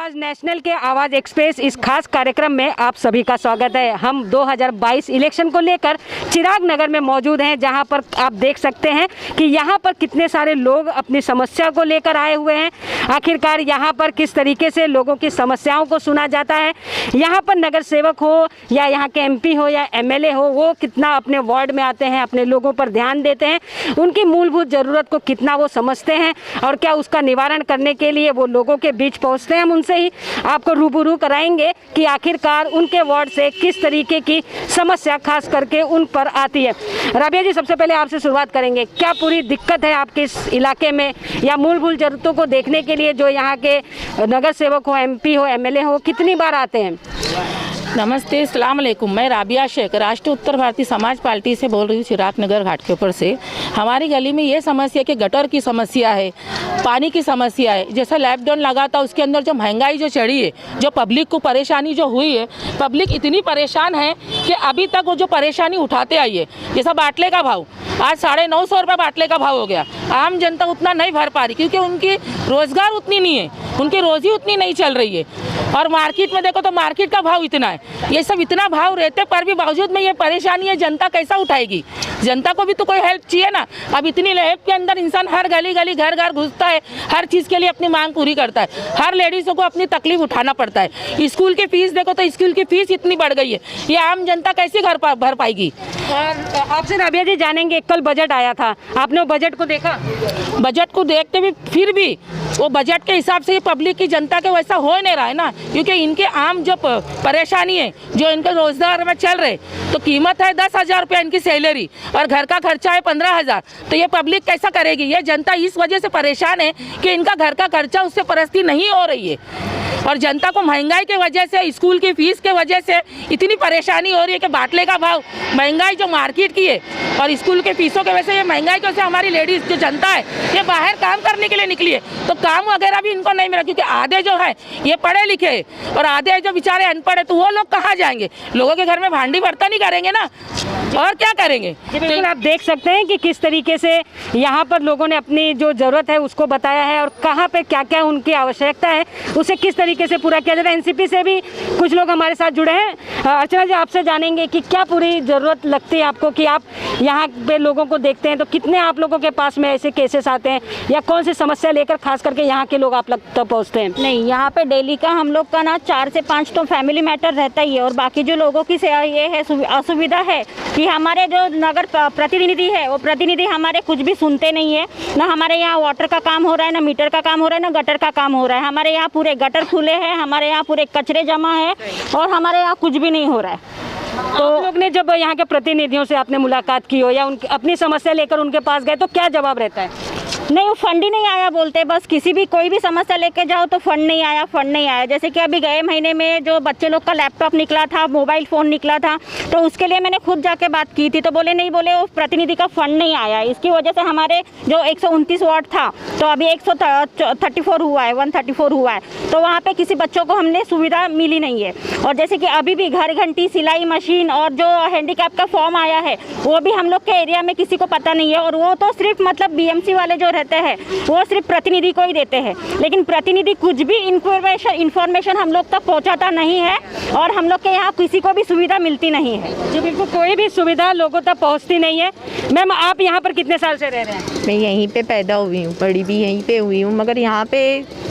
आवाज़ नेशनल के आवाज़ एक्सप्रेस इस खास कार्यक्रम में आप सभी का स्वागत है। हम 2022 इलेक्शन को लेकर चिराग नगर में मौजूद हैं, जहां पर आप देख सकते हैं कि यहां पर कितने सारे लोग अपनी समस्या को लेकर आए हुए हैं। आखिरकार यहां पर किस तरीके से लोगों की समस्याओं को सुना जाता है, यहां पर नगर सेवक हो या यहाँ के एमपी हो या एमएलए हो, वो कितना अपने वार्ड में आते हैं, अपने लोगों पर ध्यान देते हैं, उनकी मूलभूत ज़रूरत को कितना वो समझते हैं और क्या उसका निवारण करने के लिए वो लोगों के बीच पहुंचते हैं। हम उनसे ही आपको रूबरू कराएंगे कि आखिरकार उनके वार्ड से किस तरीके की समस्या खास करके उन पर आती है। राबिया जी, सबसे पहले आपसे शुरुआत करेंगे, क्या पूरी दिक्कत है आपके इस इलाके में या मूलभूत ज़रूरतों को देखने के लिए जो यहाँ के नगर सेवक हो, एमपी हो, एमएलए हो, कितनी बार आते हैं? नमस्ते, अस्सलाम वालेकुम। मैं राबिया शेख राष्ट्रीय उत्तर भारतीय समाज पार्टी से बोल रही हूँ, चिराग नगर घाट के ऊपर से। हमारी गली में ये समस्या कि गटर की समस्या है, पानी की समस्या है। जैसा लॉकडाउन लगा था उसके अंदर जो महंगाई जो चढ़ी है, जो पब्लिक को परेशानी जो हुई है, पब्लिक इतनी परेशान है कि अभी तक वो जो परेशानी उठाते आई है। जैसा बाटले का भाव आज 950 रुपये बाटले का भाव हो गया। आम जनता उतना नहीं भर पा रही क्योंकि उनकी रोज़गार उतनी नहीं है, उनकी रोज़ी उतनी नहीं चल रही है। और मार्केट में देखो तो मार्केट का भाव इतना है। ये सब इतना भाव रहते पर भी बावजूद में ये परेशानी है, जनता कैसा उठाएगी? जनता को भी तो कोई हेल्प चाहिए ना। अब इतनी हेल्प के अंदर इंसान हर गली गली घर घर घुसता है, हर चीज़ के लिए अपनी मांग पूरी करता है। हर लेडीज़ों को अपनी तकलीफ उठाना पड़ता है। स्कूल की फीस देखो तो स्कूल की फीस इतनी बढ़ गई है, ये आम जनता कैसे घर भर पाएगी? और आपसे राबिया जी जानेंगे, कल बजट आया था, आपने बजट को देखा? बजट को देखते भी फिर भी वो बजट के हिसाब से पब्लिक की जनता के वैसा हो नहीं रहा है ना, क्योंकि इनके आम जो परेशानी है, जो इनके रोजगार में चल रहे, तो कीमत है 10,000 रुपये इनकी सैलरी और घर का खर्चा है 15,000। तो ये पब्लिक कैसा करेगी? ये जनता इस वजह से परेशान है कि इनका घर का खर्चा उससे परस्ती नहीं हो रही है। और जनता को महंगाई के वजह से, स्कूल की फीस के वजह से इतनी परेशानी हो रही है कि बाटले का भाव, महंगाई जो मार्केट की है और स्कूल के फीसों के वजह से, ये महंगाई की वजह से हमारी लेडीज़ जो जनता है ये बाहर काम करने के लिए निकली है, तो काम वगैरह भी इनको नहीं मिला क्योंकि आधे जो है ये पढ़े लिखे हैं और आधे जो बेचारे अनपढ़ है, तो वो लोग कहाँ जाएंगे? लोगों के घर में भांडी बर्तन ही करेंगे ना, और क्या करेंगे? बिल्कुल, आप देख सकते हैं कि किस तरीके से यहाँ पर लोगों ने अपनी जो ज़रूरत है उसको बताया है और कहाँ पे क्या क्या उनकी आवश्यकता है उसे किस तरीके से पूरा किया जाता है। एनसीपी से भी कुछ लोग हमारे साथ जुड़े हैं। अर्चना जी, आपसे जानेंगे कि क्या पूरी ज़रूरत लगती है आपको कि आप यहाँ पे लोगों को देखते हैं, तो कितने आप लोगों के पास में ऐसे केसेस आते हैं या कौन सी समस्या लेकर खास करके यहाँ के लोग आप तक पहुँचते हैं? नहीं, यहाँ पे डेली का हम लोग का ना 4 से 5 तो फैमिली मैटर रहता ही है। और बाकी जो लोगों की ये है असुविधा है कि हमारे जो नगर प्रतिनिधि है, वो प्रतिनिधि हमारे कुछ भी सुनते नहीं है। ना हमारे यहाँ वाटर का काम हो रहा है, ना मीटर का काम हो रहा है, ना गटर का काम हो रहा है। हमारे यहाँ पूरे गटर खुले हैं, हमारे यहाँ पूरे कचरे जमा है और हमारे यहाँ कुछ भी नहीं हो रहा है। तो आप लोग ने जब यहाँ के प्रतिनिधियों से आपने मुलाकात की हो या उनकी अपनी समस्या लेकर उनके पास गए, तो क्या जवाब रहता है? नहीं, वो फंड ही नहीं आया बोलते। बस किसी भी कोई भी समस्या लेके जाओ तो फंड नहीं आया, फंड नहीं आया। जैसे कि अभी गए महीने में जो बच्चे लोग का लैपटॉप निकला था, मोबाइल फ़ोन निकला था, तो उसके लिए मैंने खुद जाके बात की थी, तो बोले नहीं, बोले वो प्रतिनिधि का फंड नहीं आया। इसकी वजह से हमारे जो 129 वार्ड था तो अभी 134 हुआ है, 134 हुआ है, तो वहाँ पर किसी बच्चों को हमने सुविधा मिली नहीं है। और जैसे कि अभी भी घर घंटी, सिलाई मशीन और जो हैंडीकैप का फॉर्म आया है वो भी हम लोग के एरिया में किसी को पता नहीं है। और वो तो सिर्फ मतलब बीएमसी वाले जो रहते हैं वो सिर्फ प्रतिनिधि को ही देते हैं, लेकिन प्रतिनिधि कुछ भी इंफॉर्मेशन हम लोग तक पहुंचाता नहीं है और हम लोग के यहाँ किसी को भी सुविधा मिलती नहीं है। जी बिल्कुल, कोई भी सुविधा लोगों तक पहुंचती नहीं है। मैम, आप यहाँ पर कितने साल से रह रहे हैं? मैं यहीं पे पैदा हुई हूँ, बड़ी भी यहीं पे हुई हूँ, मगर यहाँ पे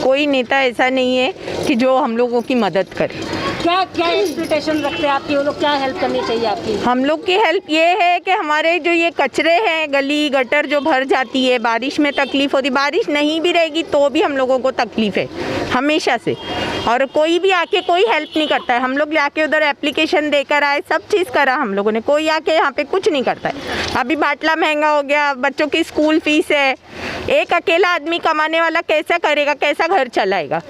कोई नेता ऐसा नहीं है कि जो हम लोगों की मदद करे। क्या क्या एक्सपेक्टेशन रखते हैं आपकी? वो लोग क्या हेल्प करनी चाहिए आपकी? हम लोग की हेल्प ये है कि हमारे जो ये कचरे हैं, गली गटर जो भर जाती है, बारिश में तकलीफ़ होती, बारिश नहीं भी रहेगी तो भी हम लोगों को तकलीफ़ है हमेशा से, और कोई भी आके कोई हेल्प नहीं करता है। हम लोग जाके उधर एप्लीकेशन देकर आए, सब चीज़ करा हम लोगों ने, कोई आके यहाँ पे कुछ नहीं करता है। अभी बाटला महंगा हो गया, बच्चों की स्कूल फीस है, एक अकेला आदमी कमाने वाला कैसा करेगा, कैसा घर चलाएगा?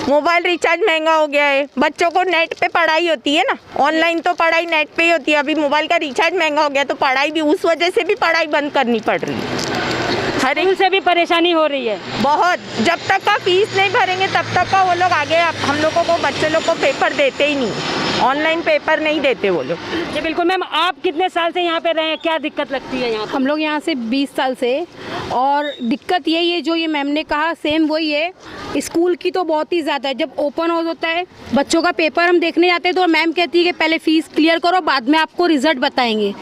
मोबाइल रिचार्ज महंगा हो गया है, बच्चों को नेट पे पढ़ाई होती है ना, ऑनलाइन तो पढ़ाई नेट पे ही होती है। अभी मोबाइल का रिचार्ज महंगा हो गया तो पढ़ाई भी, उस वजह से भी पढ़ाई बंद करनी पड़ रही है। हर एक से भी परेशानी हो रही है बहुत। जब तक का फीस नहीं भरेंगे तब तक का वो लोग आगे हम लोगों को, बच्चे लोग को पेपर देते ही नहीं, ऑनलाइन पेपर नहीं देते वो लोग। जी बिल्कुल। मैम, आप कितने साल से यहाँ पे रहे हैं, क्या दिक्कत लगती है यहाँ? हम लोग यहाँ से 20 साल से, और दिक्कत यही है जो ये मैम ने कहा सेम वही है स्कूल की तो बहुत ही ज़्यादा है। जब ओपन हाउस होता है, बच्चों का पेपर हम देखने जाते हैं तो मैम कहती है कि पहले फ़ीस क्लियर करो, बाद में आपको रिजल्ट बताएंगे।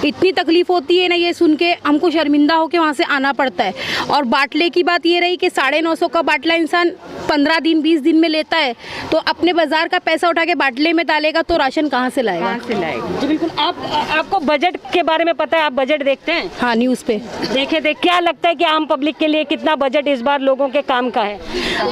इतनी तकलीफ़ होती है ना, ये सुन के हमको शर्मिंदा होकर वहाँ से आना पड़ता है। और बाटले की बात ये रही कि 950 का बाटला इंसान 15 दिन 20 दिन में लेता है, तो अपने बाज़ार का पैसा उठा के बाटले में डालेगा तो राशन कहाँ से लाएगा? जी बिल्कुल। आपको बजट के बारे में पता है? आप बजट देखते हैं? हाँ, न्यूज़ पे देखे क्या लगता है कि आम पब्लिक के लिए कितना बजट इस बार लोगों के काम का है?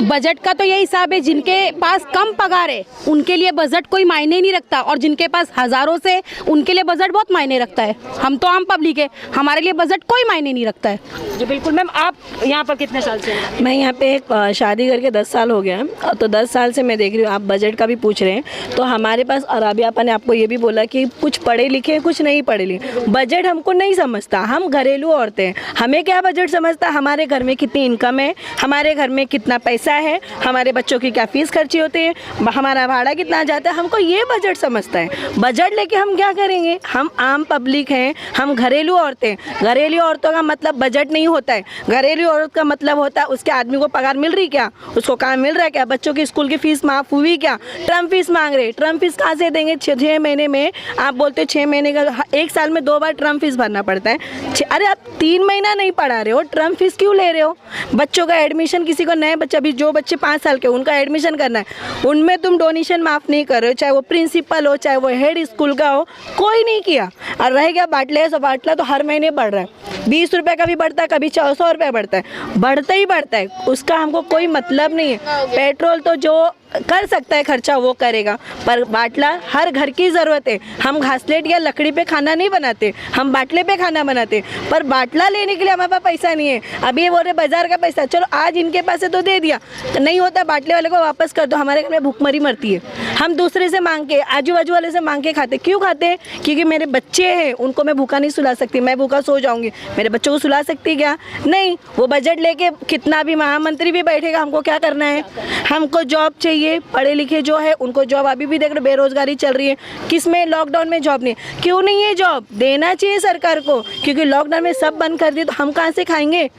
बजट का तो ये हिसाब है, जिनके पास कम पगार है उनके लिए बजट कोई मायने नहीं रखता, और जिनके पास हज़ारों से उनके लिए बजट बहुत मायने रखता है। हम तो आम पब्लिक है, हमारे लिए बजट कोई मायने नहीं रखता है। जी बिल्कुल। मैम, आप यहाँ पर कितने साल से हैं? मैं यहाँ पे शादी करके 10 साल हो गया है, तो 10 साल से मैं देख रही हूँ। आप बजट का भी पूछ रहे हैं, तो हमारे पास राबिया आपा ने आपको ये भी बोला कि कुछ पढ़े लिखे कुछ नहीं पढ़े लिखे। बजट हमको नहीं समझता, हम घरेलू औरतें हैं, हमें क्या बजट समझता? हमारे घर में कितनी इनकम है, हमारे घर में कितना पैसा है, हमारे बच्चों की क्या फीस खर्ची होती है, हमारा भाड़ा कितना जाता है, हमको ये बजट समझता है। बजट लेके हम क्या करेंगे? हम आम पब्लिक हैं, हम घरेलू औरतें। घरेलू औरतों का मतलब बजट नहीं होता है। घरेलू औरत का मतलब होता है उसके आदमी को पगार मिल रही क्या, उसको काम मिल रहा है क्या, बच्चों की स्कूल की फीस माफ़ हुई क्या, टर्म फीस मांग रहे। टर्म फीस कहाँ से देंगे? 6 महीने में आप बोलते हो 6 महीने का, एक साल में 2 बार टर्म फीस भरना पड़ता है। अरे आप 3 महीना नहीं पढ़ा रहे हो, टर्म फीस क्यों ले रहे हो? बच्चों का एडमिशन, किसी को नए बच्चे, अभी जो बच्चे 5 साल के उनका एडमिशन करना है, उनमें तुम डोनेशन माफ़ नहीं कर रहे हो, चाहे वो प्रिंसिपल हो चाहे वो हेड स्कूल का हो, कोई नहीं किया। और रह गया बाटले, सो बाटला तो हर महीने बढ़ रहा है, 20 रुपये का भी बढ़ता है, कभी 400 रुपये बढ़ता है, बढ़ता ही बढ़ता है। उसका हमको कोई मतलब नहीं है। पेट्रोल तो जो कर सकता है खर्चा वो करेगा, पर बाटला हर घर की ज़रूरत है। हम घासलेट या लकड़ी पे खाना नहीं बनाते, हम बाटले पे खाना बनाते, पर बाटला लेने के लिए हमारे पास पैसा नहीं है। अभी ये बोल रहे बाजार का पैसा, चलो आज इनके पास है तो दे दिया, नहीं होता बाटले वाले को वापस कर दो। हमारे घर में भूखमरी मरती है, हम दूसरे से मांग के, आजू बाजू वाले से मांग के खाते। क्यों खाते हैं? क्योंकि मेरे बच्चे हैं, उनको मैं भूखा नहीं सुला सकती, मैं भूखा सो जाऊँगी, मेरे बच्चों को सुला सकती क्या? नहीं। वो बजट लेके कितना भी महामंत्री भी बैठेगा, हमको क्या करना है? हमको जॉब चाहिए। पढ़े लिखे जो है उनको जॉब, अभी भी देख रहे बेरोजगारी चल रही है, किस में? लॉकडाउन में जॉब नहीं। क्यों नहीं है जॉब? देना चाहिए सरकार को, क्योंकि लॉकडाउन में सब बंद कर दिए तो हम कहाँ से खाएंगे?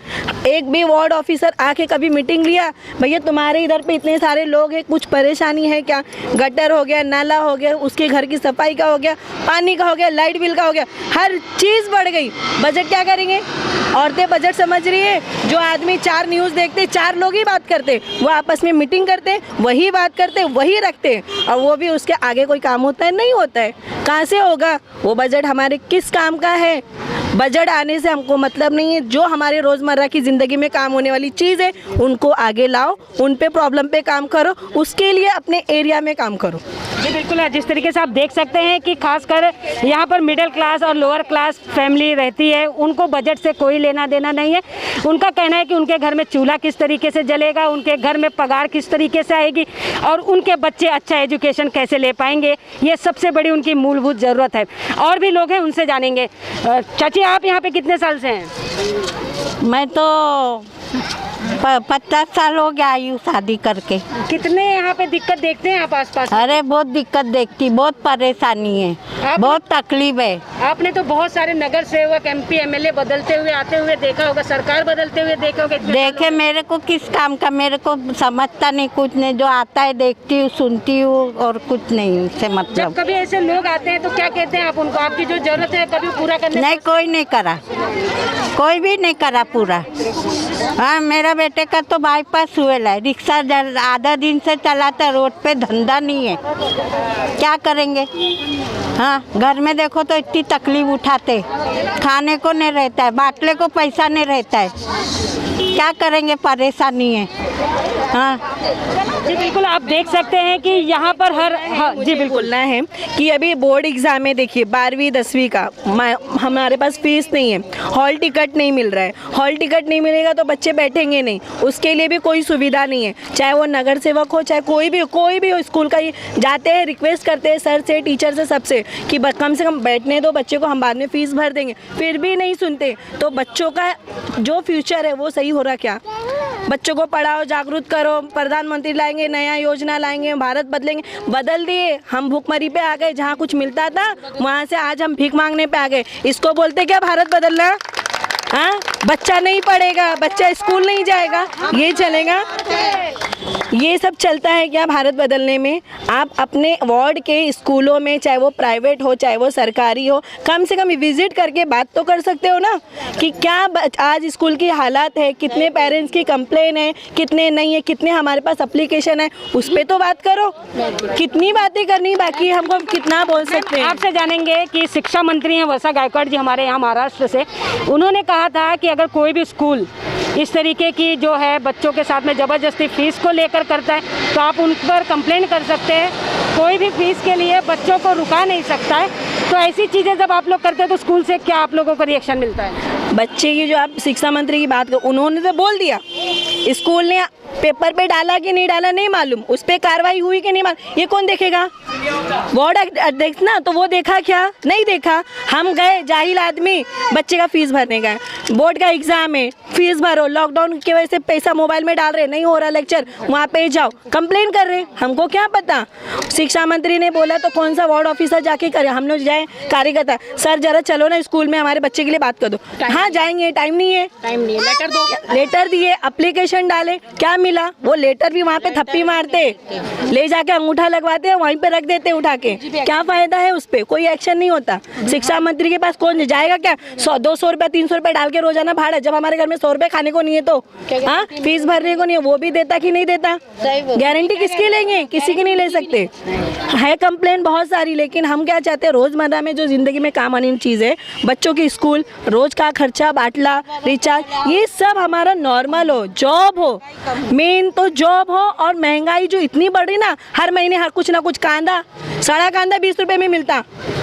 एक भी वार्ड ऑफिसर आके कभी मीटिंग लिया, भैया तुम्हारे इधर पे इतने सारे लोग हैं, कुछ परेशानी है क्या? गटर हो गया, नाला हो गया, उसके घर की सफाई का हो गया, पानी का हो गया, लाइट बिल का हो गया, हर चीज़ बढ़ गई। बजट क्या करेंगे? औरतें बजट समझ रही है। जो आदमी 4 न्यूज़ देखते, 4 लोग ही बात करते, वो आपस में मीटिंग करते, वही बात करते, वही रखते, और वो भी उसके आगे कोई काम होता है? नहीं होता है। कहाँ से होगा वो बजट? हमारे किस काम का है? बजट आने से हमको मतलब नहीं है। जो हमारे रोज़मर्रा की ज़िंदगी में काम होने वाली चीज़ है उनको आगे लाओ, उन पे प्रॉब्लम पे काम करो, उसके लिए अपने एरिया में काम करो। जी बिल्कुल है। जिस तरीके से आप देख सकते हैं कि खासकर यहाँ पर मिडिल क्लास और लोअर क्लास फैमिली रहती है, उनको बजट से कोई लेना देना नहीं है। उनका कहना है कि उनके घर में चूल्हा किस तरीके से जलेगा, उनके घर में पगार किस तरीके से आएगी, और उनके बच्चे अच्छा एजुकेशन कैसे ले पाएंगे, ये सबसे बड़ी उनकी मूलभूत ज़रूरत है। और भी लोग हैं, उनसे जानेंगे। चाची, आप यहाँ पे कितने साल से हैं? मैं तो 50 साल हो गया आई हूँ शादी करके। कितने यहाँ पे दिक्कत देखते हैं आप आसपास? अरे बहुत दिक्कत देखती, बहुत परेशानी है, बहुत तकलीफ है। आपने तो बहुत सारे नगर सेवक, MP, MLA बदलते हुए आते हुए देखा होगा, सरकार बदलते हुए देखा होगा। देखे मेरे को किस काम का, मेरे को समझता नहीं, कुछ नहीं, जो आता है देखती हूँ, सुनती हूँ, और कुछ नहीं उससे जब मतलब। कभी ऐसे लोग आते हैं तो क्या कहते हैं आप उनको? आपकी जो जरूरत है कभी पूरा करने? नहीं, कोई नहीं करा, कोई भी नहीं करा पूरा। हाँ, मेरा बेटे का तो बाईपास हुआ है, रिक्शा आधा दिन से चलाता, रोड पे धंधा नहीं है, क्या करेंगे? हाँ, घर में देखो तो इतनी तकलीफ उठाते, खाने को नहीं रहता है, बाटले को पैसा नहीं रहता है, क्या करेंगे? परेशानी है। हाँ जी बिल्कुल, आप देख सकते हैं कि यहाँ पर जी बिल्कुल बोलना है कि अभी बोर्ड एग्ज़ाम है, देखिए 12वीं 10वीं का, हमारे पास फीस नहीं है, हॉल टिकट नहीं मिल रहा है। हॉल टिकट नहीं मिलेगा तो बच्चे बैठेंगे नहीं, उसके लिए भी कोई सुविधा नहीं है। चाहे वो नगर सेवक हो, चाहे कोई भी हो, स्कूल का जाते हैं, रिक्वेस्ट करते हैं सर से, टीचर से, सबसे कि कम से कम बैठने दो बच्चे को, हम बाद में फ़ीस भर देंगे, फिर भी नहीं सुनते। तो बच्चों का जो फ्यूचर है वो सही हो रहा क्या? बच्चों को पढ़ाओ, जागरूक करो, प्रधानमंत्री लाएंगे, नया योजना लाएंगे, भारत बदलेंगे, बदल दिए। हम भूखमरी पे आ गए, जहाँ कुछ मिलता था वहाँ से आज हम भीख मांगने पे आ गए। इसको बोलते क्या भारत बदलना? हाँ, बच्चा नहीं पढ़ेगा, बच्चा स्कूल नहीं जाएगा, ये चलेगा? ये सब चलता है क्या भारत बदलने में? आप अपने वार्ड के स्कूलों में, चाहे वो प्राइवेट हो चाहे वो सरकारी हो, कम से कम विजिट करके बात तो कर सकते हो ना कि क्या आज स्कूल की हालात है, कितने पेरेंट्स की कंप्लेन है, कितने नहीं है, कितने हमारे पास एप्लीकेशन है, उस पर तो बात करो। कितनी बातें करनी बाकी है, हमको कितना बोल सकते हैं? आपसे जानेंगे कि शिक्षा मंत्री हैं वर्षा गायकवाड़ जी हमारे यहाँ महाराष्ट्र से, उन्होंने कहा था कि अगर कोई भी स्कूल इस तरीके की जो है बच्चों के साथ में ज़बरदस्ती फीस को लेकर करता है तो आप उन पर कंप्लेंट कर सकते हैं, कोई भी फीस के लिए बच्चों को रुका नहीं सकता है। तो ऐसी चीज़ें जब आप लोग करते हैं तो स्कूल से क्या आप लोगों को रिएक्शन मिलता है? बच्चे की जो आप शिक्षा मंत्री की बात करो, उन्होंने तो बोल दिया, स्कूल ने पेपर पे डाला कि नहीं डाला नहीं मालूम, उस पर कार्रवाई हुई कि नहीं मालूम, ये कौन देखेगा? वार्ड अध्यक्ष ना, तो वो देखा क्या? नहीं देखा। हम गए जाहिल आदमी, बच्चे का फीस भरने गए, बोर्ड का एग्जाम है, फीस भरो, लॉकडाउन की वजह से पैसा मोबाइल में डाल रहे, नहीं हो रहा लेक्चर, वहाँ पे जाओ कंप्लेन कर रहे, हमको क्या पता? शिक्षा मंत्री ने बोला तो कौन सा वार्ड ऑफिसर जाके करे, हम लोग जाए कार्यकर्ता, सर जरा चलो ना स्कूल में हमारे बच्चे के लिए बात कर दो। हाँ जाएंगे, टाइम नहीं है, लेटर दो, लेटर दिए, एप्लीकेशन डाले, क्या मिला? वो लेटर भी वहाँ पे थप्पी मारते, ले जाके अंगूठा लगवाते हैं, वहीं पे रख देते उठा के, क्या फायदा है? उस पर कोई एक्शन नहीं होता। शिक्षा मंत्री के पास कौन जाएगा? क्या 200 रुपये 300 रुपये डाल के रोजाना भाड़ा, जब हमारे घर में 100 रुपये खाने को नहीं है तो हाँ फीस भरने को नहीं है, वो भी देता कि नहीं देता? गारंटी किसकी लेंगे? किसी की नहीं ले सकते। है कंप्लेन बहुत सारी, लेकिन हम क्या चाहते हैं, रोजमर्रा में जो जिंदगी में काम आने चीज़ें, बच्चों की स्कूल, रोज का खर्चा, बाटला, रिचार्ज, ये सब हमारा नॉर्मल हो, जॉब हो, मेन तो जॉब हो। और महंगाई जो इतनी बढ़ रही ना, हर महीने हर कुछ ना कुछ, कांदा, सड़ा कांदा 20 रुपये में मिलता,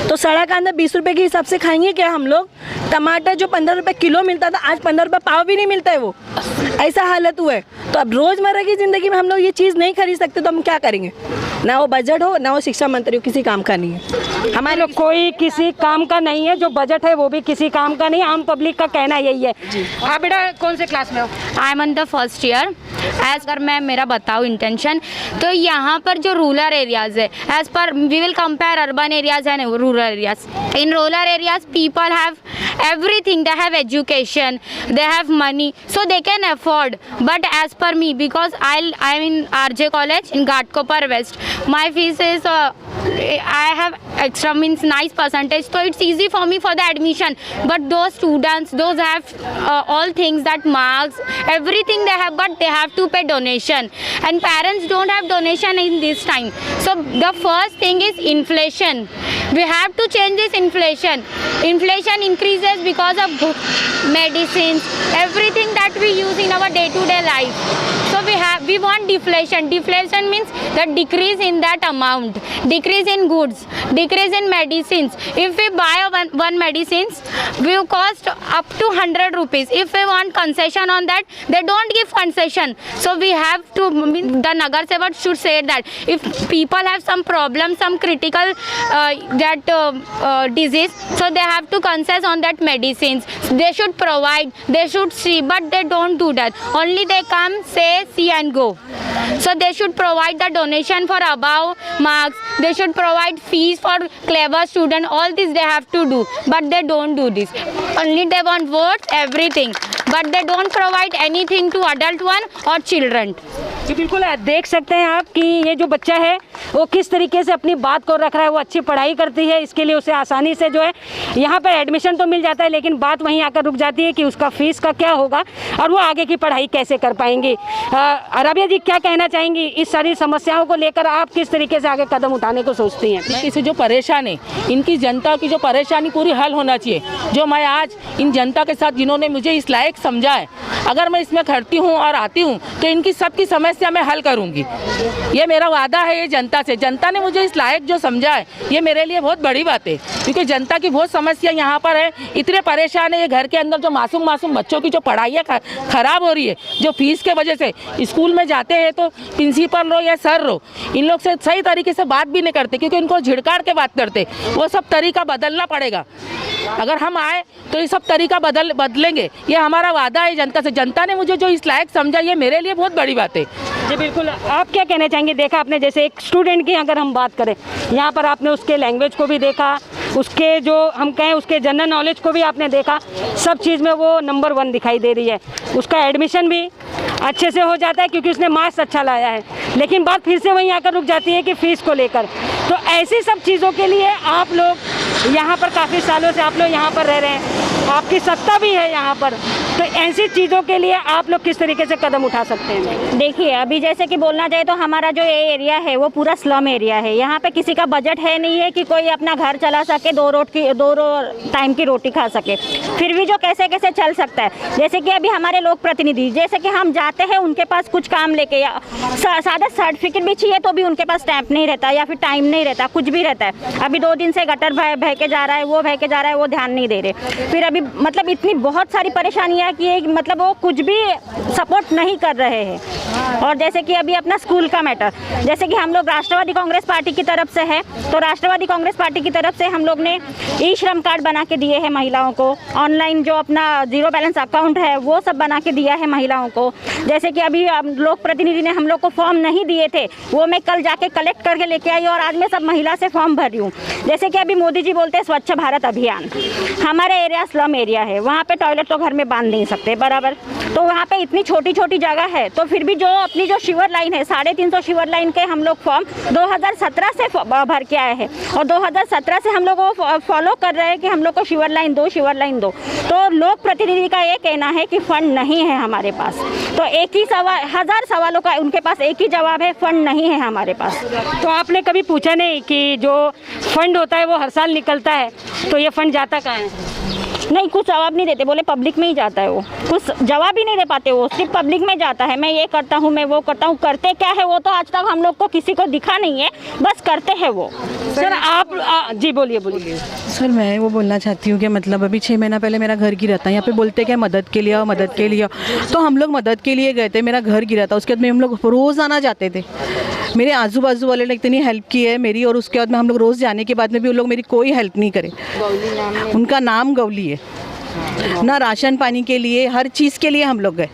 तो सड़ा कांदा 20 रुपये के हिसाब से खाएंगे क्या हम लोग? टमाटर जो 15 रुपये किलो मिलता था, आज 15 रुपये पाव भी नहीं मिलता है, वो ऐसा हालत हुआ है। तो अब रोज़मर्रा की ज़िंदगी में हम लोग ये चीज़ नहीं खरीद सकते, तो हम क्या करेंगे? ना वो बजट हो, ना वो शिक्षा मंत्री हो, किसी काम का नहीं है। हमारे लोग कोई किसी काम का नहीं है, जो बजट है वो भी किसी काम का नहीं है, आम पब्लिक का कहना यही है। आप बेटा कौन से क्लास में हो? I am in the first year. As per मैं मेरा बताऊँ इंटेंशन, तो यहाँ पर जो रूरल एरियाज़ है, as per we will compare urban areas and rural areas. In rural areas people have everything, they have education, they have money, so they can afford. But as per me, because I'm in RJ college in Ghatkopar West, my fees is I have extra means nice percentage, so it's easy for me for the admission. But those students, those have all things, that marks, everything they have, but they have to pay donation, and parents don't have donation in this time. So the first thing is inflation. We have to change this inflation. Inflation increases because of medicines, everything that we use in our day-to-day life. So we want deflation. Deflation means the decrease in that amount, decrease in goods, decrease in medicines. If we buy one medicines, will cost up to 100 rupees. If we want concession on that, they don't give concession. So we have to, the Nagar Sevak should say that if people have some problem, some critical disease, so they have to concess on that medicines. They should provide, they should see, but they don't do that. Only they come, say, see and go. So they should provide the donation for above marks. They should provide fees for clever student. All this they have to do, but they don't do this. Only they want votes, everything, but they don't provide anything to adult one or children. जी बिल्कुल, देख सकते हैं आप कि ये जो बच्चा है वो किस तरीके से अपनी बात को रख रहा है। वो अच्छी पढ़ाई करती है, इसके लिए उसे आसानी से जो है यहाँ पर एडमिशन तो मिल जाता है, लेकिन बात वहीं आकर रुक जाती है कि उसका फीस का क्या होगा और वो आगे की पढ़ाई कैसे कर पाएंगी। राबिया जी क्या कहना चाहेंगी इस सारी समस्याओं को लेकर? आप किस तरीके से आगे कदम उठाने को सोचती हैं? इसे जो परेशान है, इनकी जनता की जो परेशानी पूरी हल होना चाहिए। जो मैं आज इन जनता के साथ, जिन्होंने मुझे इस लायक समझा है, अगर मैं इसमें खड़ती हूँ और आती हूँ तो इनकी सबकी समस्या मैं हल करूँगी। ये मेरा वादा है ये जनता से। जनता ने मुझे इस लायक जो समझा है, ये मेरे लिए बहुत बड़ी बात है, क्योंकि जनता की बहुत समस्या यहाँ पर है। इतने परेशान है ये घर के अंदर, जो मासूम बच्चों की जो पढ़ाई खराब हो रही है, जो फीस के वजह से स्कूल में जाते हैं तो प्रिंसिपल रो या सर रो, इन लोग से सही तरीके से बात भी नहीं करते, क्योंकि इनको झिड़काड़ के बात करते। वो सब तरीका बदलना पड़ेगा। अगर हम आए तो ये सब तरीका बदलेंगे, ये हमारा वादा है जनता से। जनता ने मुझे जो इस लायक समझा, ये मेरे लिए बहुत बड़ी बात है। जी बिल्कुल, आप क्या कहना चाहेंगे? देखा आपने, जैसे एक स्टूडेंट की अगर हम बात करें, यहाँ पर आपने उसके लैंग्वेज को भी देखा, उसके जो हम कहें उसके जनरल नॉलेज को भी आपने देखा, सब चीज़ में वो नंबर 1 दिखाई दे रही है। उसका एडमिशन भी अच्छे से हो जाता है क्योंकि उसने मार्क्स अच्छा लाया है, लेकिन बात फिर से वहीं आकर रुक जाती है कि फ़ीस को लेकर। तो ऐसी सब चीज़ों के लिए आप लोग यहाँ पर काफ़ी सालों से आप लोग यहाँ पर रह रहे हैं, आपकी सत्ता भी है यहाँ पर, तो ऐसी चीज़ों के लिए आप लोग किस तरीके से कदम उठा सकते हैं? देखिए, अभी जैसे कि बोलना चाहे तो हमारा जो ये एरिया है वो पूरा स्लम एरिया है। यहाँ पे किसी का बजट है नहीं है कि कोई अपना घर चला सके, दो टाइम की रोटी खा सके। फिर भी जो कैसे कैसे चल सकता है, जैसे कि अभी हमारे लोक प्रतिनिधि, जैसे कि हम जाते हैं उनके पास कुछ काम लेके, या सादा सर्टिफिकेट भी चाहिए तो भी उनके पास स्टैंप नहीं रहता या फिर टाइम नहीं रहता, कुछ भी रहता है। अभी 2 दिन से गटर बह के जा रहा है, वो बह के जा रहा है, वो ध्यान नहीं दे रहे। फिर अभी मतलब इतनी बहुत सारी परेशानियाँ कि मतलब वो कुछ भी सपोर्ट नहीं कर रहे हैं। और जैसे कि अभी अपना स्कूल का मैटर, जैसे कि हम लोग राष्ट्रवादी कांग्रेस पार्टी की तरफ से है, तो राष्ट्रवादी कांग्रेस पार्टी की तरफ से हम लोग ने ई श्रम कार्ड बना के दिए हैं महिलाओं को, ऑनलाइन जो अपना जीरो बैलेंस अकाउंट है वो सब बना के दिया है महिलाओं को। जैसे कि अभी लोक प्रतिनिधि ने हम लोग को फॉर्म नहीं दिए थे, वो मैं कल जाके कलेक्ट करके लेके आई और आज मैं सब महिला से फॉर्म भर रही हूँ। जैसे कि अभी मोदी जी बोलते हैं स्वच्छ भारत अभियान, हमारे एरिया स्लम एरिया है, वहाँ पे टॉयलेट तो घर में बांध नहीं सकते बराबर, तो वहाँ पे इतनी छोटी छोटी जगह है, तो फिर भी जो अपनी जो शिवर लाइन है 350 शिवर लाइन के हम लोग फॉर्म 2017 से भर के आए हैं और 2017 से हम लोग वो फॉलो कर रहे हैं कि हम लोग को शिवर लाइन दो। तो लोक प्रतिनिधि का ये कहना है कि फंड नहीं है हमारे पास, तो एक ही हजार सवालों का उनके पास एक ही जवाब है, फंड नहीं है हमारे पास। तो आपने कभी पूछा नहीं कि जो फंड होता है वो हर साल निकलता है, तो ये फंड जाता कहाँ है? नहीं, कुछ जवाब नहीं देते, बोले पब्लिक में ही जाता है, वो कुछ जवाब ही नहीं दे पाते, वो सिर्फ पब्लिक में जाता है। मैं ये करता हूँ, मैं वो करता हूँ, करते क्या है वो तो आज तक हम लोग को किसी को दिखा नहीं है, बस करते हैं वो। सर आप जी बोलिए। सर मैं वो बोलना चाहती हूँ कि मतलब अभी 6 महीना पहले मेरा घर गिरा था, यहाँ पे बोलते क्या मदद के लिए आओ, मदद के लिए आओ, तो हम लोग मदद के लिए गए थे, मेरा घर गिरा था, उसके बाद में हम लोग रोज़ आना जाते थे, मेरे आजू बाजू वाले ने इतनी हेल्प की है मेरी, और उसके बाद में हम लोग रोज़ जाने के बाद में भी उन लोग मेरी कोई हेल्प नहीं करे। उनका नाम गौली है, ना राशन पानी के लिए, हर चीज़ के लिए हम लोग गए,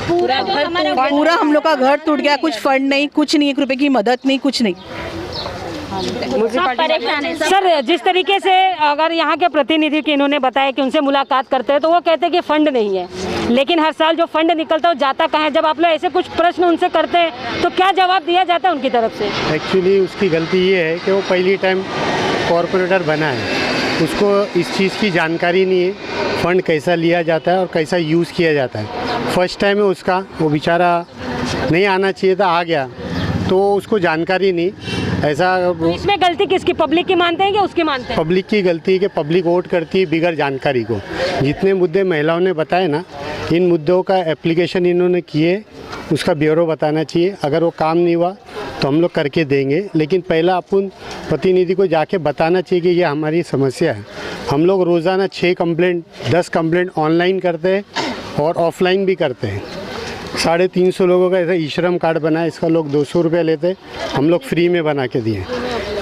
पूरा हम लोग का घर टूट गया, कुछ फंड नहीं, कुछ नहीं, 1 रुपए की मदद नहीं, कुछ नहीं। सर जिस तरीके से अगर यहाँ के प्रतिनिधि की इन्होंने बताया कि उनसे मुलाकात करते हैं तो वो कहते हैं कि फंड नहीं है, लेकिन हर साल जो फंड निकलता है वो जाता कहाँ है? जब आप लोग ऐसे कुछ प्रश्न उनसे करते हैं तो क्या जवाब दिया जाता है उनकी तरफ से? एक्चुअली उसकी गलती ये है कि वो पहली टाइम कॉरपोरेटर बना है, उसको इस चीज़ की जानकारी नहीं है, फ़ंड कैसा लिया जाता है और कैसा यूज़ किया जाता है। फर्स्ट टाइम है उसका, वो बेचारा नहीं आना चाहिए था, आ गया, तो उसको जानकारी नहीं। ऐसा तो इसमें गलती किसकी, पब्लिक की मानते हैं कि उसकी मानते हैं? पब्लिक की गलती है कि पब्लिक वोट करती है बिगर जानकारी को। जितने मुद्दे महिलाओं ने बताए ना, इन मुद्दों का एप्लीकेशन इन्होंने किए, उसका ब्यौरा बताना चाहिए। अगर वो काम नहीं हुआ तो हम लोग करके देंगे, लेकिन पहला अपन प्रतिनिधि को जाके बताना चाहिए कि ये हमारी समस्या है। हम लोग रोज़ाना 6 कंप्लेंट 10 कंप्लेंट ऑनलाइन करते हैं और ऑफलाइन भी करते हैं। 350 लोगों का ऐसा ई श्रम कार्ड बना है, इसका लोग 200 रुपये लेते, हम लोग फ्री में बना के दिए।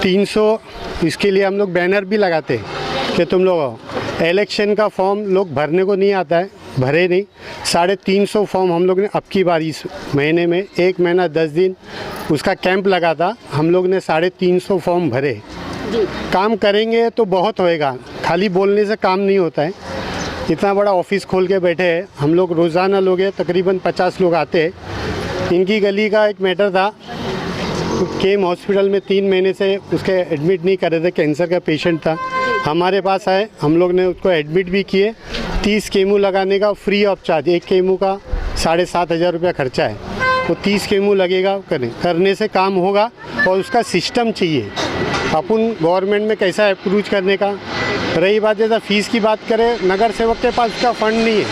300 इसके लिए हम लोग बैनर भी लगाते हैं कि तुम लोग इलेक्शन का फॉर्म लोग भरने को नहीं आता है, भरे नहीं। 350 फॉर्म हम लोग ने अब की बार इस महीने में 1 महीना 10 दिन उसका कैंप लगा था, हम लोग ने 350 फॉर्म भरे। काम करेंगे तो बहुत होएगा, खाली बोलने से काम नहीं होता है। इतना बड़ा ऑफिस खोल के बैठे हैं हम लोग, रोज़ाना लोग हैं, तकरीबन 50 लोग आते हैं। इनकी गली का एक मैटर था, केम हॉस्पिटल में 3 महीने से उसके एडमिट नहीं कर रहे थे, कैंसर का पेशेंट था, हमारे पास आए, हम लोग ने उसको एडमिट भी किए। 30 केमो लगाने का फ्री ऑफ चार्ज, 1 केमो का 7,500 रुपया खर्चा है, वो 30 केमो लगेगा, करने से काम होगा। और उसका सिस्टम चाहिए, अपन गवर्नमेंट में कैसा अप्रोच करने का। रही बात जैसा फ़ीस की बात करें, नगर सेवक के पास उसका फ़ंड नहीं है,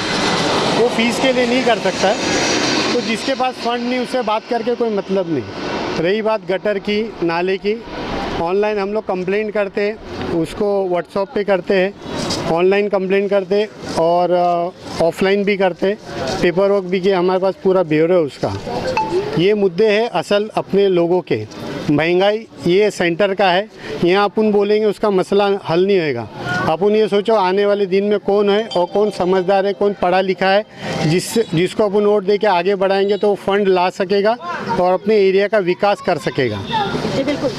वो फ़ीस के लिए नहीं कर सकता है, तो जिसके पास फ़ंड नहीं उससे बात करके कोई मतलब नहीं। रही बात गटर की, नाले की, ऑनलाइन हम लोग कंप्लेंट करते हैं, उसको व्हाट्सएप पे करते हैं, ऑनलाइन कंप्लेंट करते और ऑफलाइन भी करते, पेपर वर्क भी किया, हमारे पास पूरा ब्यौरा है उसका। ये मुद्दे हैं असल अपने लोगों के। महंगाई ये सेंटर का है, यहाँ अपन बोलेंगे उसका मसला हल नहीं होएगा। अपन ये सोचो आने वाले दिन में कौन है और कौन समझदार है, कौन पढ़ा लिखा है, जिसको अपन वोट दे के आगे बढ़ाएंगे तो फंड ला सकेगा और अपने एरिया का विकास कर सकेगा। जी बिल्कुल।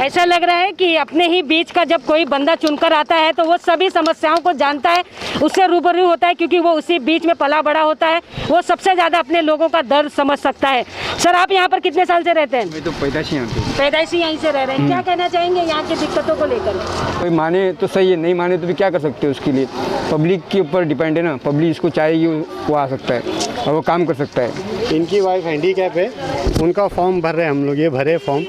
ऐसा लग रहा है कि अपने ही बीच का जब कोई बंदा चुनकर आता है तो वो सभी समस्याओं को जानता है, उससे रूबरू होता है, क्योंकि वो उसी बीच में पला बड़ा होता है। वो सबसे ज़्यादा अपने लोगों का दर्द समझ सकता है। सर, आप यहाँ पर कितने साल से रहते हैं? मैं तो पैदाइशी यहीं से रह रहे हैं। क्या कहना चाहेंगे यहाँ की दिक्कतों को लेकर? कोई माने तो सही है, नहीं माने तो भी क्या कर सकते हैं। उसके लिए पब्लिक के ऊपर डिपेंड है ना, पब्लिक इसको चाहेगी वो आ सकता है और वो काम कर सकता है। इनकी वाइफ हैंडीकैप है, उनका फॉर्म भर रहे हैं हम लोग, ये भरे फॉर्म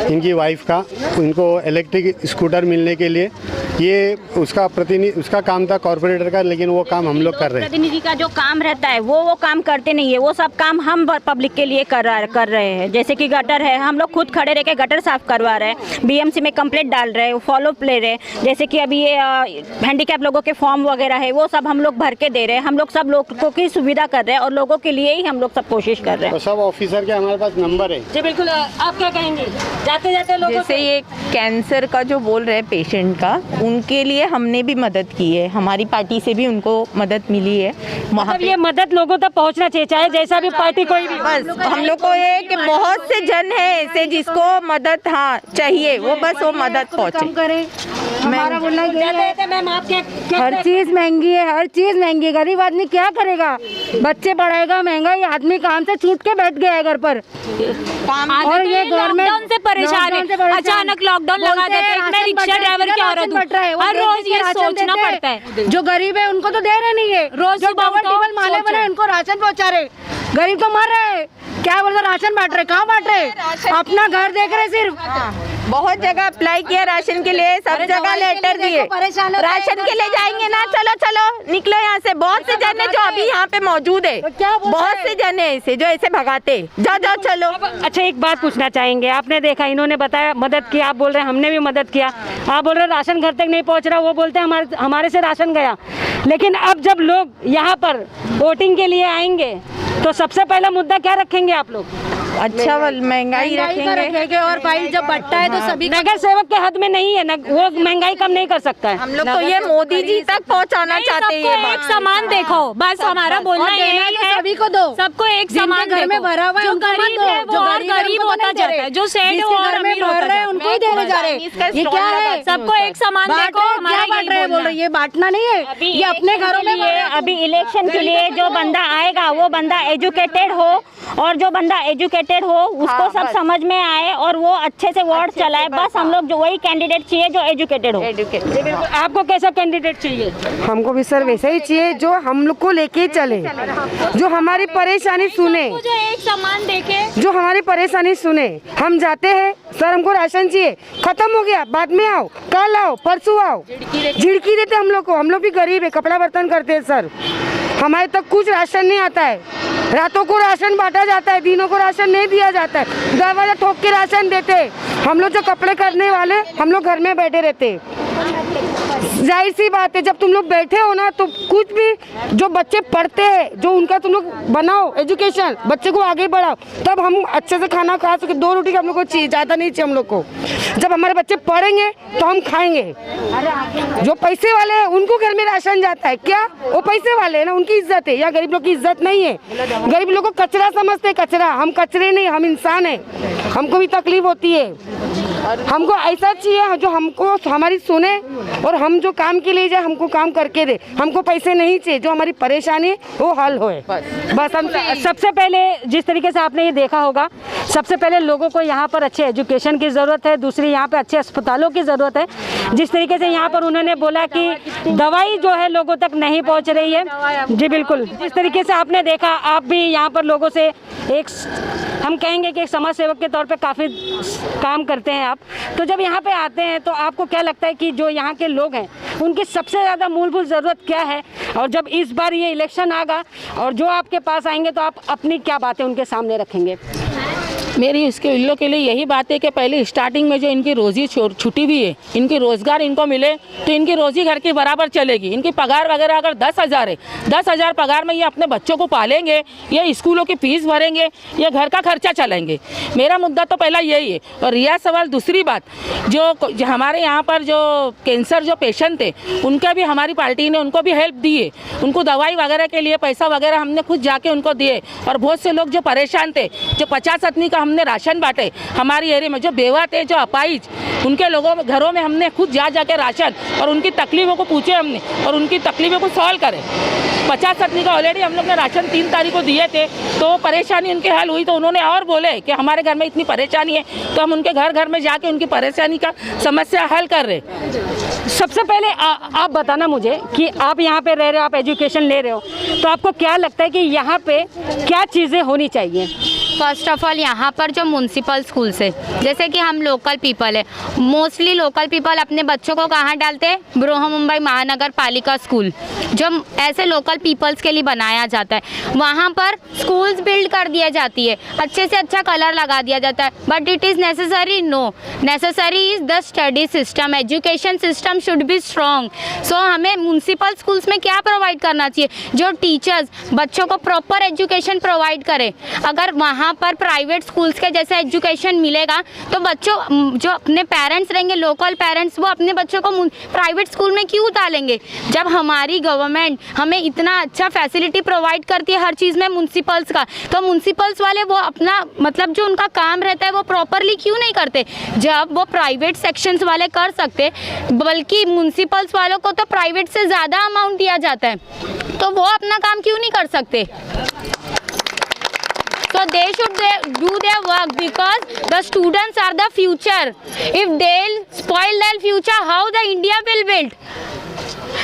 इनकी वाइफ का, उनको इलेक्ट्रिक स्कूटर मिलने के लिए। ये उसका काम था कॉर्पोरेटर का, लेकिन वो काम हम लोग कर रहे हैं। प्रतिनिधि का जो काम रहता है वो काम करते नहीं है, वो सब काम हम पब्लिक के लिए कर रहे हैं। जैसे कि गटर है, हम लोग खुद खड़े रह के गटर साफ करवा रहे हैं, बीएमसी में कंप्लेंट डाल रहे हैं, फॉलो अप ले रहे हैं। जैसे कि अभी ये हैंडीकैप लोगों के फॉर्म वगैरह है वो सब हम लोग भर के दे रहे हैं। हम लोग सब लोगों की सुविधा कर रहे हैं और लोगों के लिए ही हम लोग सब कोशिश कर रहे हैं। तो सब ऑफिसर के हमारे पास नंबर है। जी बिल्कुल, आप क्या कहेंगे जाते जाते लोगों जैसे ये कैंसर का जो बोल रहे हैं पेशेंट का, उनके लिए हमने भी मदद की है, हमारी पार्टी से भी उनको मदद मिली है। वहाँ मतलब ये मदद लोगों तक पहुंचना चाहिए, चाहे जैसा भी पार्टी कोई भी। बस हम लोग को ये कि बहुत से जन है ऐसे जिसको मदद चाहिए, वो बस वो मदद पहुँचे। हमारा बोलना ये है, मैम आप क्या हर चीज महंगी है, हर चीज महंगी है। गरीब आदमी क्या करेगा? बच्चे पढ़ाएगा, महंगाई, आदमी काम से छूट के बैठ गया है घर पर। और ये गवर्नमेंट से परेशान है, अचानक लॉकडाउन लगा देते हैं। मैं रिक्शा ड्राइवर की औरत हूं, हर रोज ये सोचना पड़ता है। जो गरीब है उनको तो दे रहे नहीं है, रोज जो डबल माले बने उनको राशन पहुंचा रहे। गरीब तो मर रहे हैं, क्या बोलते राशन बांट रहे, कहाँ बांट रहे? अपना घर देख रहे सिर्फ। बहुत जगह अप्लाई किया राशन के लिए, सब जगह लेटर दिए, राशन के लिए जाएंगे ना, चलो चलो निकलो यहाँ से। बहुत से जन है जो अभी यहाँ पे मौजूद है, बहुत से जन है ऐसे जो ऐसे भगाते, जाओ जाओ चलो। अच्छा, एक बात पूछना चाहेंगे, आपने देखा इन्होंने बताया मदद की, आप बोल रहे हैं हमने भी मदद किया, आप बोल रहे हैं राशन घर तक नहीं पहुँच रहा, वो बोलते हैं हमारे से राशन गया। लेकिन अब जब लोग यहाँ पर वोटिंग के लिए आएंगे तो सबसे पहला मुद्दा क्या रखेंगे आप लोग? अच्छा महंगाई रखेंगे। और भाई जब बढ़ता है तो सभी नगर सेवक के हद में नहीं है, वो महंगाई कम नहीं कर सकता है। हम लोग तो ये मोदी जी तक पहुंचाना चाहते हैं। सबको एक समान देखो, बस हमारा बोलना यही है, सभी को दो, सबको एक समान घर में भरा हुआ है, जो गरीब है वो और गरीब होता जाता है, जो सेठ है वो और अमीर होता जाता है। उनको ही देने जा रहे हैं। ये क्या है? सबको एक समान देखो, हमारा बांट रहे बोल रहे, ये बांटना नहीं है, ये अपने घरों में। अभी इलेक्शन के लिए जो बंदा आएगा वो बंदा एजुकेटेड हो, और जो बंदा एजुकेटेड हो उसको सब समझ में आए और वो अच्छे से वोट चलाए। बस हम लोग जो वही कैंडिडेट चाहिए जो एजुकेटेड हो। आपको कैसा कैंडिडेट चाहिए? हमको भी सर वैसे ही चाहिए जो हम लोग को लेके चले, जो हमारी परेशानी सुने, जो एक समान देखे, जो हमारी परेशानी सुने। हम जाते हैं सर हमको राशन चाहिए, खत्म हो गया, बाद में आओ, कल आओ, परसों आओ, झिड़की देते हम लोग को। हम लोग भी गरीब है, कपड़ा बर्तन करते हैं सर, हमारे तक कुछ राशन नहीं आता है। रातों को राशन बांटा जाता है, दिनों को राशन नहीं दिया जाता है, दरवाजा ठोक के राशन देते। हम लोग जो कपड़े करने वाले हम लोग घर में बैठे रहते। जाहिर सी बात है, जब तुम लोग बैठे हो ना तो कुछ भी जो बच्चे पढ़ते हैं, जो उनका तुम लोग बनाओ एजुकेशन, बच्चे को आगे बढ़ाओ, तब हम अच्छे से खाना खा सके। 2 रोटी का हम लोग को चाहिए, ज़्यादा नहीं चाहिए हम लोग को। जब हमारे बच्चे पढ़ेंगे तो हम खाएंगे। जो पैसे वाले हैं उनको घर में राशन जाता है, क्या वो पैसे वाले हैं ना, उनकी इज्जत है। या गरीब लोग की इज्जत नहीं है। गरीब लोग को कचरा समझते, कचरा। हम कचरे नहीं, हम इंसान हैं, हमको भी तकलीफ होती है। हमको ऐसा चाहिए जो हमको हमारी सुने और हम जो काम के लिए जाए हमको काम करके दे। हमको पैसे नहीं चाहिए, जो हमारी परेशानी है वो हल होए बस। हम सबसे पहले जिस तरीके से आपने ये देखा होगा, सबसे पहले लोगों को यहाँ पर अच्छे एजुकेशन की ज़रूरत है, दूसरी यहाँ पे अच्छे अस्पतालों की ज़रूरत है। जिस तरीके से यहाँ पर उन्होंने बोला कि दवाई जो है लोगों तक नहीं पहुँच रही है, जी बिल्कुल। जिस तरीके से आपने देखा, आप भी यहाँ पर लोगों से एक हम कहेंगे कि एक समाज सेवक के तौर पे काफ़ी काम करते हैं आप। तो जब यहाँ पे आते हैं तो आपको क्या लगता है कि जो यहाँ के लोग हैं उनकी सबसे ज़्यादा मूलभूत ज़रूरत क्या है? और जब इस बार ये इलेक्शन आएगा और जो आपके पास आएंगे तो आप अपनी क्या बातें उनके सामने रखेंगे? मेरी इसके इन लोग के लिए यही बात है कि पहले स्टार्टिंग में जो इनकी रोज़ी छुट्टी हुई है, इनकी रोज़गार इनको मिले तो इनकी रोज़ी घर के बराबर चलेगी। इनकी पगार वगैरह अगर 10,000 है, 10,000 पगार में ये अपने बच्चों को पालेंगे, ये स्कूलों की फीस भरेंगे, ये घर का खर्चा चलाएंगे। मेरा मुद्दा तो पहला यही है। और यह सवाल दूसरी बात, जो हमारे यहाँ पर जो कैंसर जो पेशेंट थे उनका भी हमारी पार्टी ने उनको भी हेल्प दी है। उनको दवाई वगैरह के लिए पैसा वगैरह हमने खुद जाके उनको दिए। और बहुत से लोग जो परेशान थे, जो 50 आदमी का हमने राशन बांटे हमारी एरिया में, जो बेवा थे, जो अपाहिज, उनके लोगों में घरों में हमने खुद जा के राशन और उनकी तकलीफ़ों को पूछे हमने और उनकी तकलीफ़ों को सॉल्व करें। 50 आदमी का ऑलरेडी हम लोग ने राशन 3 तारीख को दिए थे, तो परेशानी उनके हल हुई, तो उन्होंने और बोले कि हमारे घर में इतनी परेशानी है, तो हम उनके घर घर में जाके उनकी परेशानी का समस्या हल कर रहे। सबसे पहले आप बताना मुझे कि आप यहाँ पे रह रहे हो, आप एजुकेशन ले रहे हो, तो आपको क्या लगता है कि यहाँ पे क्या चीज़ें होनी चाहिए? फर्स्ट ऑफ ऑल यहाँ पर जो म्यूनसिपल स्कूल्स है, जैसे कि हम लोकल पीपल है, मोस्टली लोकल पीपल अपने बच्चों को कहाँ डालते हैं? बृहन्मुंबई महानगर पालिका स्कूल, जो ऐसे लोकल पीपल्स के लिए बनाया जाता है, वहाँ पर स्कूल्स बिल्ड कर दिया जाती है, अच्छे से अच्छा कलर लगा दिया जाता है, but it is necessary? No, necessary is the study system, education system should be strong. So हमें म्यूनसिपल स्कूल्स में क्या प्रोवाइड करना चाहिए? जो टीचर्स बच्चों को प्रॉपर एजुकेशन प्रोवाइड करें। अगर वहाँ पर प्राइवेट स्कूल्स के जैसा एजुकेशन मिलेगा तो बच्चों जो अपने पेरेंट्स रहेंगे, लोकल पेरेंट्स, वो अपने बच्चों को प्राइवेट स्कूल में क्यों डालेंगे? जब हमारी गवर्नमेंट हमें इतना अच्छा फैसिलिटी प्रोवाइड करती है हर चीज़ में म्यूनसिपल्स का, तो म्यूनसिपल्स वाले वो अपना मतलब जो उनका काम रहता है वो प्रॉपरली क्यों नहीं करते? जब वो प्राइवेट सेक्शंस वाले कर सकते, बल्कि म्यूनसिपल्स वालों को तो प्राइवेट से ज़्यादा अमाउंट दिया जाता है, तो वो अपना काम क्यों नहीं कर सकते? So they should do their work because the students are the future. If they'll spoil their future, how the India will build?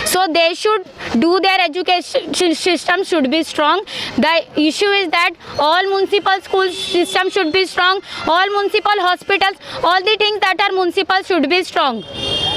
So they should do their education system should be strong. The issue is that all municipal school system should be strong. All municipal hospitals, all the things that are municipal should be strong.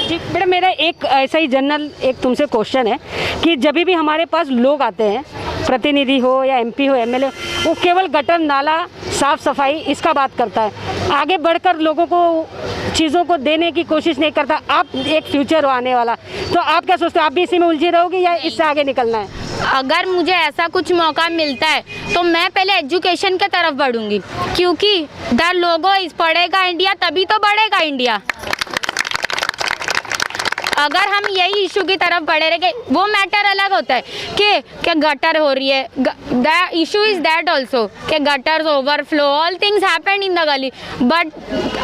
जी बेटा, मेरा एक ऐसा ही general एक तुमसे question है कि जब भी हमारे पास लोग आते हैं, प्रतिनिधि हो या एमपी हो, एमएलए, वो केवल गटर नाला साफ सफाई इसका बात करता है, आगे बढ़कर लोगों को चीज़ों को देने की कोशिश नहीं करता। आप एक फ्यूचर हो आने वाला, तो आप क्या सोचते हो, आप भी इसी में उलझी रहोगे या इससे आगे निकलना है? अगर मुझे ऐसा कुछ मौका मिलता है तो मैं पहले एजुकेशन की तरफ बढ़ूंगी, क्योंकि द लोगो इस पढ़ेगा इंडिया तभी तो बढ़ेगा इंडिया। अगर हम यही इशू की तरफ बढ़े रहे, वो मैटर अलग होता है कि क्या गटर हो रही है, the issue is that also कि gutters overflow, all things happen in the gali, but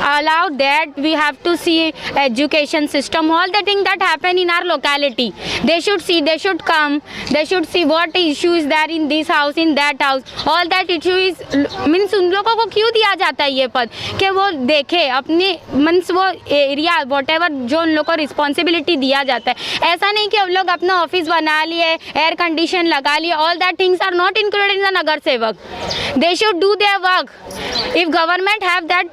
allow that we have to see education system, all the thing that happen in our locality, they should see, they should come, they should see what issue is there in this house, in that house, all that issue is means उन लोगों को क्यों दिया जाता है ये पद कि वो देखे अपनी मीन्स वो एरिया वॉट एवर जो उन लोग को रिस्पॉन्सिबिलिटी दिया जाता है। ऐसा नहीं कि हम लोग अपना ऑफिस बना लिए, एयर कंडीशन लगा लिए, all that things are not included in the nagar sevak. They should do their work. If government have that,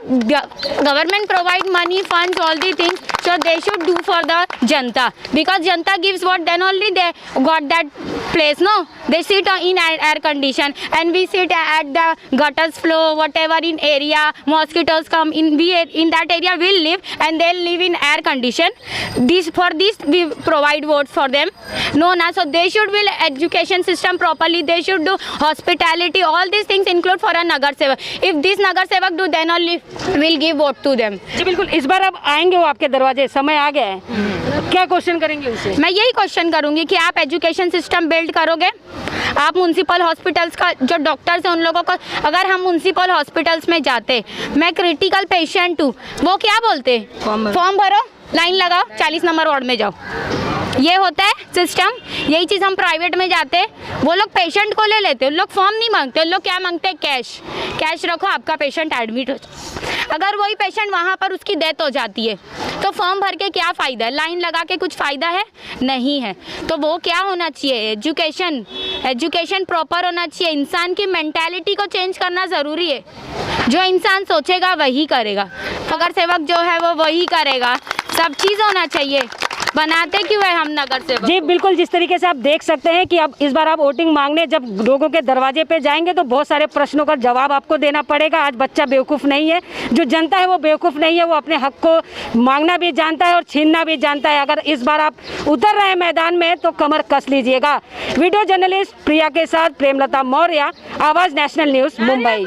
government provide money, funds, all the things, so they should do for the janta, because janta gives what, then only they got that place. No, they sit in air condition and we sit at the gutters flow, whatever in area, mosquitoes come in, we in that area will live and they'll live in air condition. For this we provide votes for them. No, na, so they should build education system properly, they should do hospitality, all these things include for a nagar sevak. If this nagar sevak do, then only we'll give vote to them. जी बिल्कुल, इस बार अब आएंगे वो आपके दरवाजे, समय आ गया है, क्या क्वेश्चन करेंगे उनसे? मैं यही क्वेश्चन करूंगी कि आप एजुकेशन सिस्टम बिल्ड करोगे, आप म्यूनसिपल हॉस्पिटल्स का जो डॉक्टर्स हैं उन लोगों को, अगर हम म्यूनसिपल हॉस्पिटल्स में जाते, मैं क्रिटिकल पेशेंट हूँ, वो क्या बोलते? फॉर्म भरो, लाइन लगाओ, 40 नंबर वार्ड में जाओ, ये होता है सिस्टम। यही चीज़ हम प्राइवेट में जाते, वो लोग पेशेंट को ले लेते, उन लोग फॉर्म नहीं मांगते, उन लोग क्या मांगते हैं? कैश, कैश रखो, आपका पेशेंट एडमिट हो। अगर वही पेशेंट वहाँ पर उसकी डेथ हो जाती है तो फॉर्म भर के क्या फ़ायदा है? लाइन लगा के कुछ फ़ायदा है? नहीं है। तो वो क्या होना चाहिए? एजुकेशन प्रॉपर होना चाहिए। इंसान की मेंटालिटी को चेंज करना ज़रूरी है। जो इंसान सोचेगा वही करेगा, नगर सेवक जो है वो वही करेगा, सब चीज़ होना चाहिए। बनाते क्यों है हम नगर सेवक? जी बिल्कुल, जिस तरीके से आप देख सकते हैं कि अब इस बार आप वोटिंग मांगने जब लोगों के दरवाजे पे जाएंगे तो बहुत सारे प्रश्नों का जवाब आपको देना पड़ेगा। आज बच्चा बेवकूफ़ नहीं है, जो जनता है वो बेवकूफ़ नहीं है, वो अपने हक को मांगना भी जानता है और छीनना भी जानता है। अगर इस बार आप उतर रहे हैं मैदान में तो कमर कस लीजिएगा। वीडियो जर्नलिस्ट प्रिया के साथ प्रेमलता मौर्य, आवाज़ नेशनल न्यूज़, मुंबई।